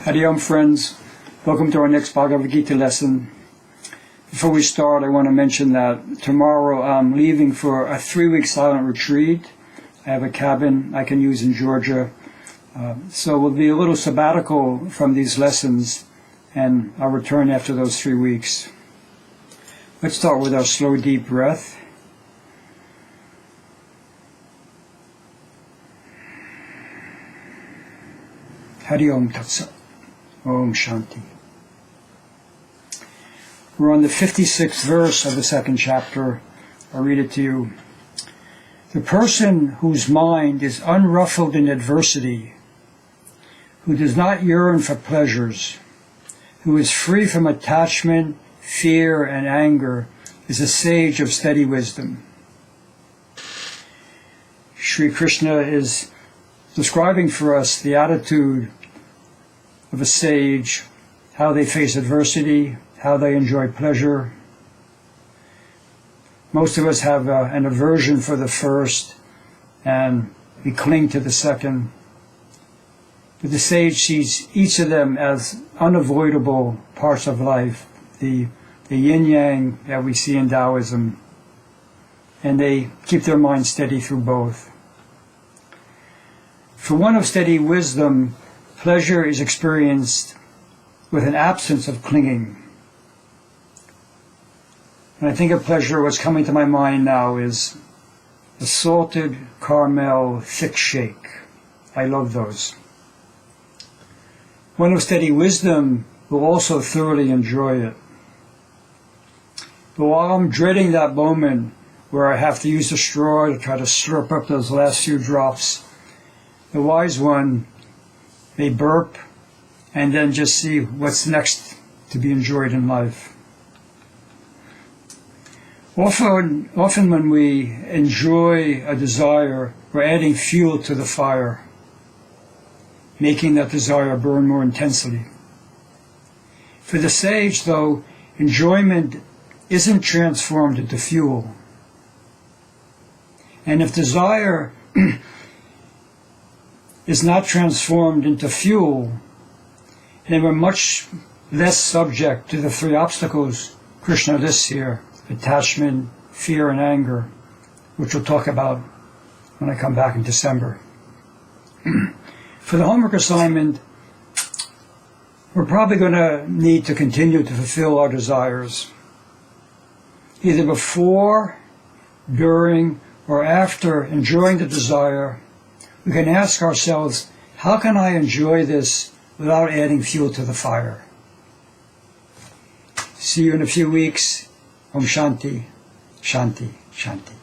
Hari Om, friends. Welcome to our next Bhagavad Gita lesson. Before we start, I want to mention that tomorrow I'm leaving for a 3-week silent retreat. I have a cabin I can use in Georgia. So we'll be a little sabbatical from these lessons, and I'll return after those 3 weeks. Let's start with our slow, deep breath. Hari Om Tat Sat. Om Shanti. We're on the 56th verse of the second chapter. I'll read it to you. The person whose mind is unruffled in adversity, who does not yearn for pleasures, who is free from attachment, fear, and anger, is a sage of steady wisdom. Sri Krishna is describing for us the attitude of a sage, how they face adversity, how they enjoy pleasure. Most of us have an aversion for the first, and we cling to the second. But the sage sees each of them as unavoidable parts of life, the yin-yang that we see in Taoism, and they keep their mind steady through both. For one of steady wisdom, pleasure is experienced with an absence of clinging. When I think of pleasure, what's coming to my mind now is a salted caramel thick shake. I love those. One of steady wisdom will also thoroughly enjoy it. But while I'm dreading that moment where I have to use a straw to try to slurp up those last few drops, the wise one may burp and then just see what's next to be enjoyed in life. Often when we enjoy a desire, we're adding fuel to the fire, making that desire burn more intensely. For the sage, though, enjoyment isn't transformed into fuel. And if desire is not transformed into fuel, then we're much less subject to the 3 obstacles Krishna lists here: attachment, fear, and anger, which we'll talk about when I come back in December. For the homework assignment, we're probably going to need to continue to fulfill our desires, either before, during, or after enjoying the desire. We can ask ourselves, how can I enjoy this without adding fuel to the fire? See you in a few weeks. Om Shanti, Shanti, Shanti.